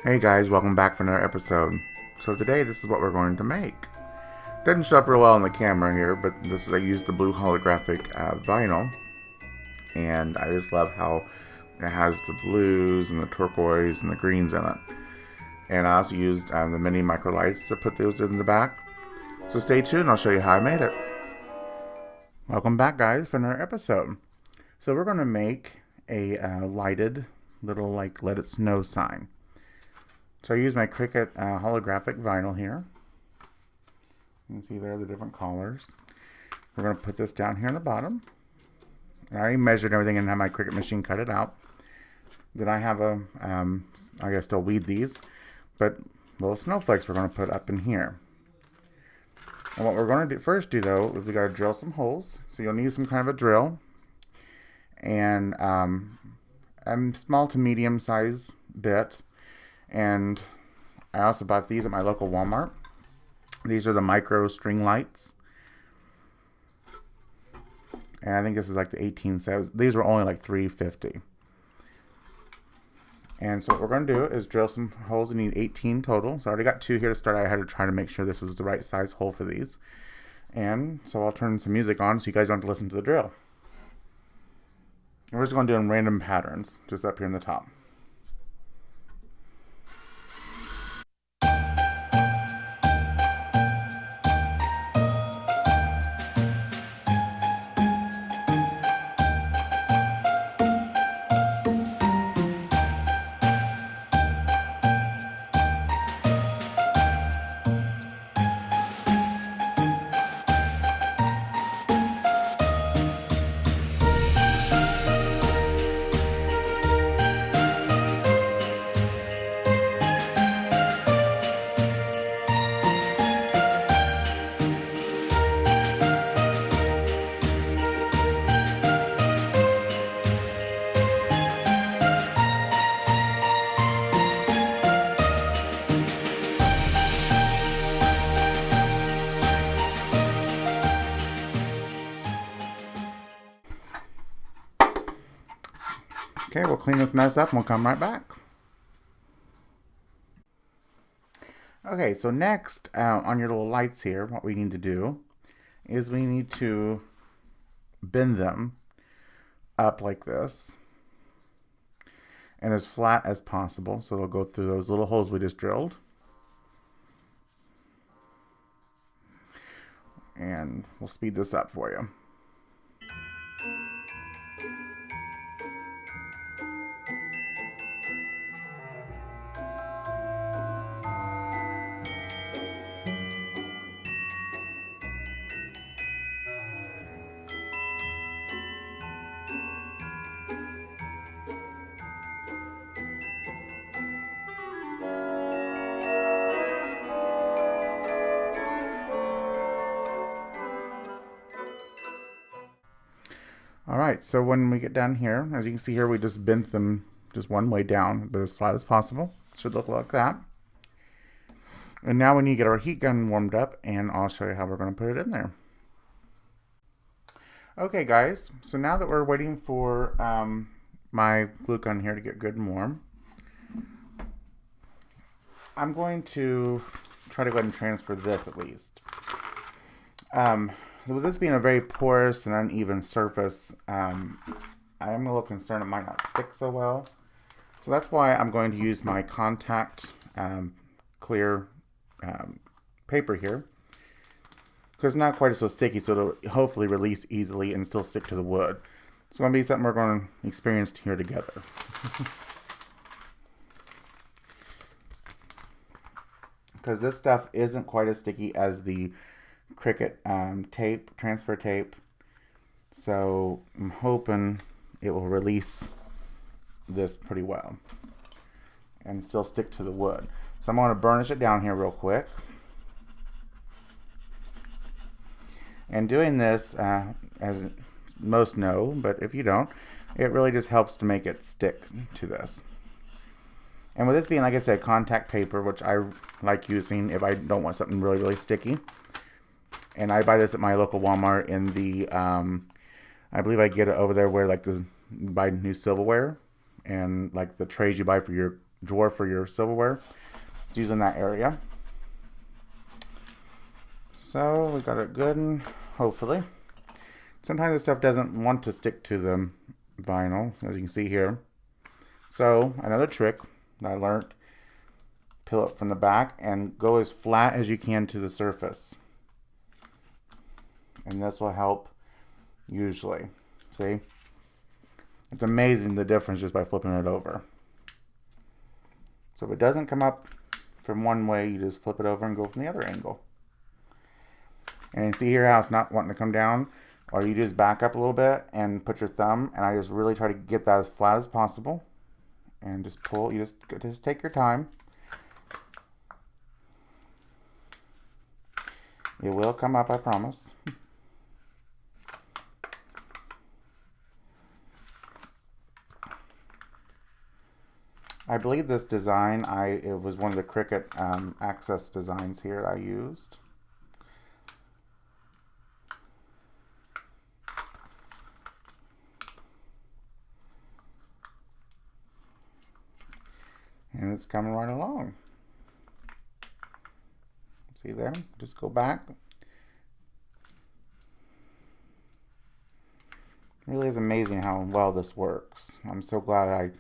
Hey guys, welcome back for another episode. So today this is what we're going to make. Doesn't show up real well on the camera here, but this is I used the blue holographic vinyl, and I just love how it has the blues and the turquoise and the greens in it. And I also used the mini micro lights to put those in the back. So stay tuned, I'll show you how I made it. Welcome back guys for another episode. So we're going to make a lighted little like let it snow sign. So I use my Cricut holographic vinyl here. You can see there are the different colors. We're going to put this down here on the bottom. I already measured everything and have my Cricut machine cut it out. Then I have a, I gotta still weed these, but little snowflakes we're going to put up in here. And what we're going to first do though is we got to drill some holes. So you'll need some kind of a drill and a small to medium size bit. And I also bought these at my local Walmart. These are the micro string lights. And I think this is like the 18 cents. These were only like $3.50. And so what we're going to do is drill some holes. We need 18 total. So I already got 2 here to start. I had to try to make sure this was the right size hole for these. And so I'll turn some music on so you guys don't have to listen to the drill. And we're just going to do in random patterns, just up here in the top. Okay, we'll clean this mess up and we'll come right back. Okay, so next on your little lights here, what we need to do is we need to bend them up like this and as flat as possible. So they'll go through those little holes we just drilled. And we'll speed this up for you. Alright, so when we get down here, as you can see here, we just bent them just one way down, but as flat as possible. Should look like that. And now we need to get our heat gun warmed up, and I'll show you how we're going to put it in there. Okay guys, so now that we're waiting for my glue gun here to get good and warm, I'm going to try to go ahead and transfer this at least. With this being a very porous and uneven surface, I am a little concerned it might not stick so well. So that's why I'm going to use my contact clear paper here. Because it's not quite so sticky, so it'll hopefully release easily and still stick to the wood. It's going to be something we're going to experience here together. Because this stuff isn't quite as sticky as the Cricut tape, transfer tape, so I'm hoping it will release this pretty well and still stick to the wood. So I'm going to burnish it down here real quick. And doing this, as most know, but if you don't, it really just helps to make it stick to this. And with this being, like I said, contact paper, which I like using if I don't want something really, really sticky. And I buy this at my local Walmart in the, I believe I get it over there where like you buy new silverware and like the trays you buy for your drawer for your silverware. It's using that area. So we got it good, and hopefully. Sometimes this stuff doesn't want to stick to the vinyl, as you can see here. So another trick that I learned, peel it from the back and go as flat as you can to the surface. And this will help usually. See? It's amazing the difference just by flipping it over. So if it doesn't come up from one way, you just flip it over and go from the other angle. And you see here how it's not wanting to come down? Or you just back up a little bit and put your thumb, and I just really try to get that as flat as possible. And just pull, you just take your time. It will come up, I promise. I believe this design, it was one of the Cricut Access designs here I used. And it's coming right along. See there? Just go back. It really is amazing how well this works. I'm so glad I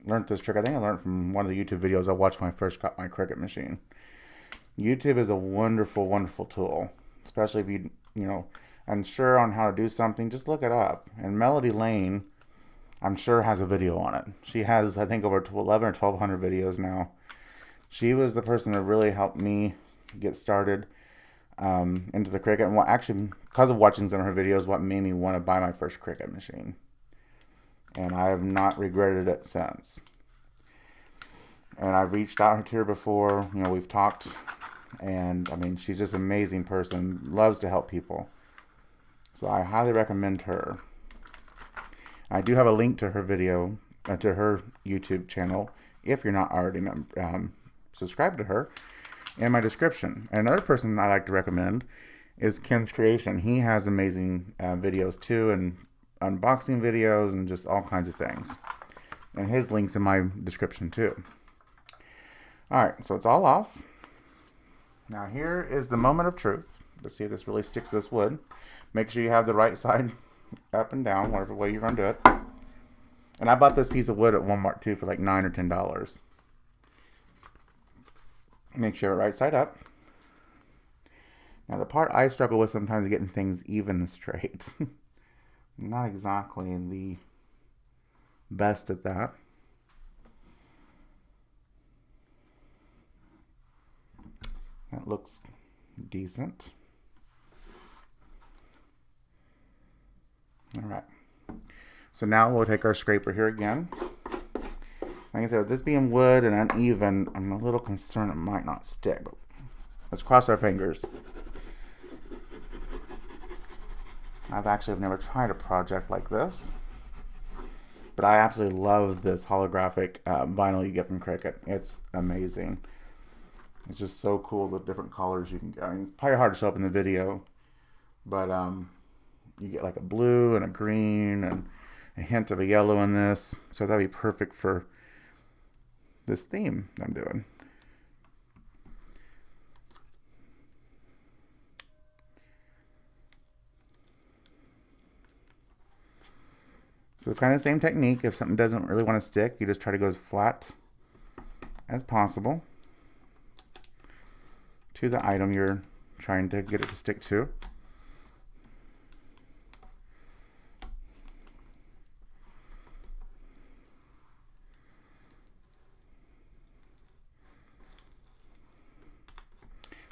learned this trick. I think I learned from one of the YouTube videos I watched when I first got my Cricut machine. YouTube is a wonderful, wonderful tool. Especially if you know, unsure on how to do something, just look it up. And Melody Lane, I'm sure, has a video on it. She has, I think, over 11 or 1,200 videos now. She was the person that really helped me get started into the Cricut. And actually, because of watching some of her videos, what made me want to buy my first Cricut machine. And I have not regretted it since. And I've reached out to her before. You know, we've talked. And, I mean, she's just an amazing person. Loves to help people. So I highly recommend her. I do have a link to her video, to her YouTube channel, if you're not already subscribed to her, in my description. And another person I like to recommend is Ken's Creation. He has amazing videos too, and unboxing videos, and just all kinds of things. And his link's in my description too. Alright, so it's all off. Now here is the moment of truth. Let's see if this really sticks to this wood. Make sure you have the right side up and down, whatever way you're going to do it. And I bought this piece of wood at Walmart too for like $9 or $10. Make sure right side up. Now the part I struggle with sometimes is getting things even and straight. Not exactly the best at that. That looks decent. Alright, so now we'll take our scraper here again. Like I said, with this being wood and uneven, I'm a little concerned it might not stick. But let's cross our fingers. I've never tried a project like this. But I absolutely love this holographic vinyl you get from Cricut. It's amazing. It's just so cool, the different colors you can get. I mean, it's probably hard to show up in the video. But, you get like a blue and a green and a hint of a yellow in this. So that'd be perfect for this theme I'm doing. So kind of the same technique. If something doesn't really want to stick, you just try to go as flat as possible to the item you're trying to get it to stick to.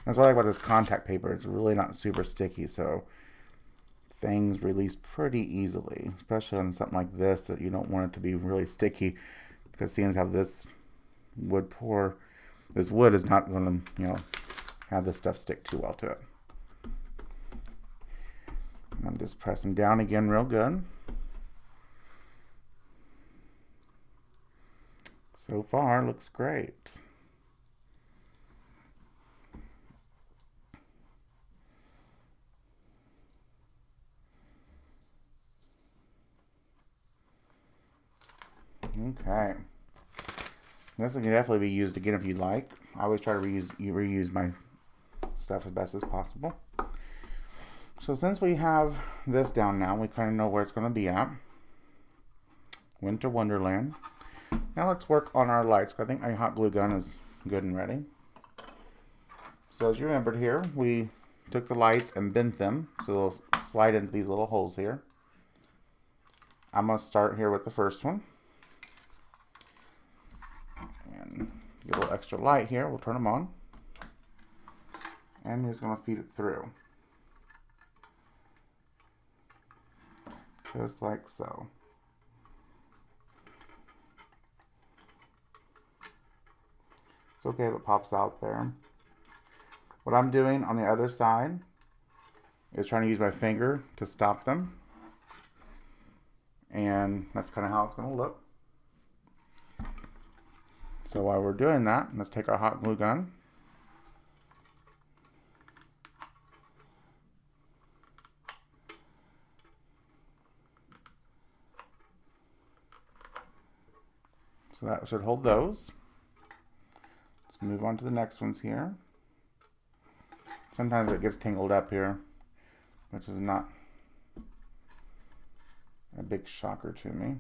That's what I like about this contact paper. It's really not super sticky, so things release pretty easily, especially on something like this that you don't want it to be really sticky, because seeing how this wood is not going to, you know, have this stuff stick too well to it. I'm just pressing down again real good. So far, looks great. Okay. This can definitely be used again if you'd like. I always try to reuse my stuff as best as possible. So since we have this down now, we kind of know where it's going to be at. Winter Wonderland. Now let's work on our lights. I think my hot glue gun is good and ready. So as you remembered here, we took the lights and bent them so they'll slide into these little holes here. I'm going to start here with the first one. And get a little extra light here. We'll turn them on. And he's going to feed it through. Just like so. It's okay if it pops out there. What I'm doing on the other side is trying to use my finger to stop them. And that's kind of how it's going to look. So while we're doing that, let's take our hot glue gun. So that should hold those. Let's move on to the next ones here. Sometimes it gets tangled up here, which is not a big shocker to me.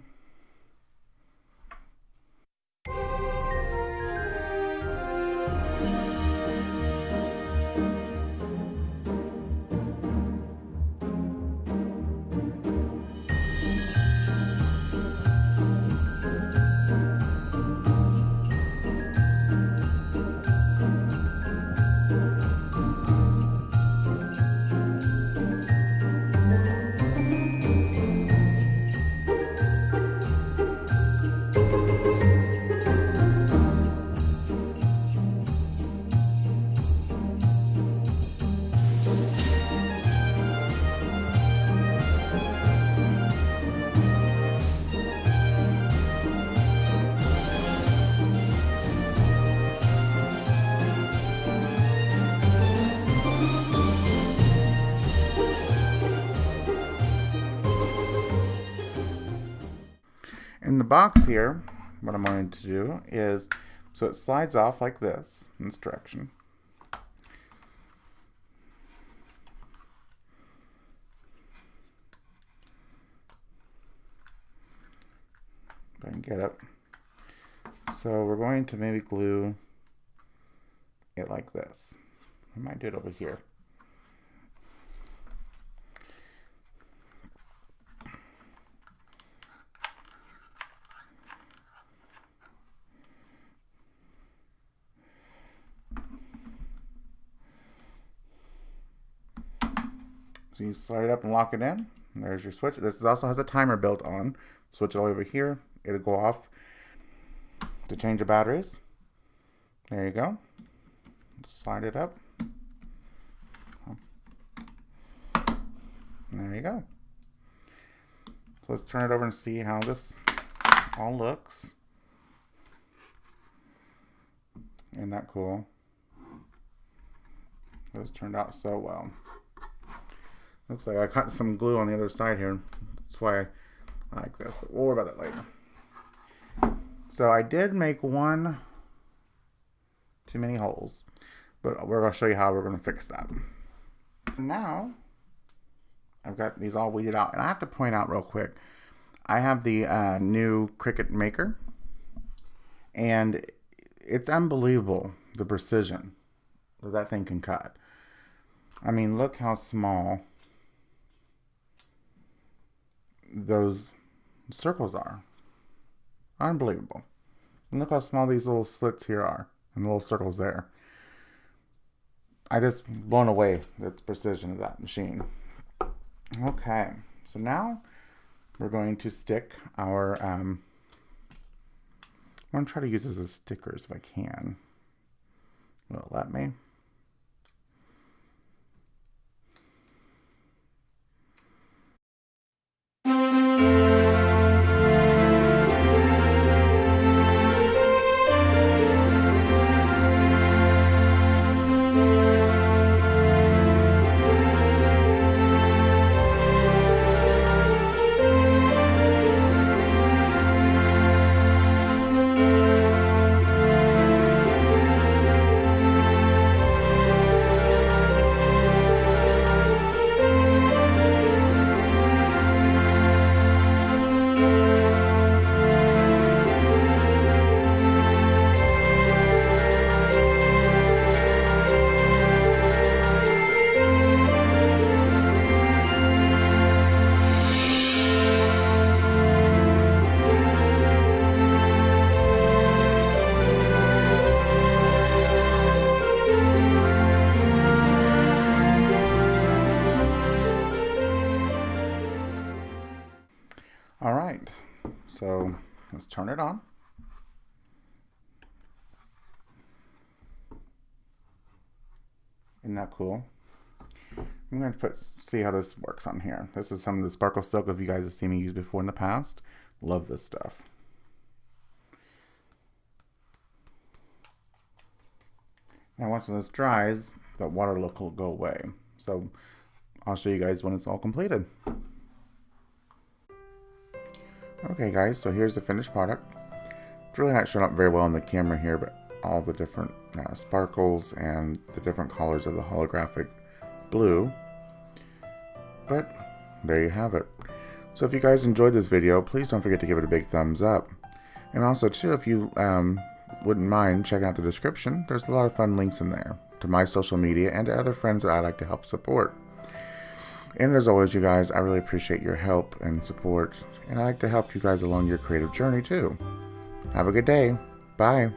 In the box here, what I'm going to do is, so it slides off like this, in this direction. If I can get it. So we're going to maybe glue it like this. I might do it over here. So you slide it up and lock it in. And there's your switch. This also has a timer built on. Switch it all over here. It'll go off to change the batteries. There you go. Slide it up. There you go. So let's turn it over and see how this all looks. Isn't that cool? This turned out so well. Looks like I cut some glue on the other side here. That's why I like this, but we'll worry about that later. So I did make one too many holes, but we're going to show you how we're going to fix that. Now, I've got these all weeded out, and I have to point out real quick, I have the new Cricut Maker, and it's unbelievable the precision that that thing can cut. I mean, look how small those circles are. Unbelievable. And look how small these little slits here are and the little circles there. I just blown away at the precision of that machine. Okay, so now we're going to stick our I'm going to try to use this as stickers if I can. Will it let me? So let's turn it on. Isn't that cool? I'm going to see how this works on here. This is some of the sparkle silk if you guys have seen me use before in the past. Love this stuff. Now once this dries, the water look will go away. So I'll show you guys when it's all completed. Okay guys, so here's the finished product. It's really not showing up very well on the camera here, but all the different sparkles and the different colors of the holographic blue. But there you have it. So if you guys enjoyed this video, please don't forget to give it a big thumbs up. And also too, if you wouldn't mind checking out the description, there's a lot of fun links in there to my social media and to other friends that I like to help support. And as always, you guys, I really appreciate your help and support, and I like to help you guys along your creative journey too. Have a good day. Bye.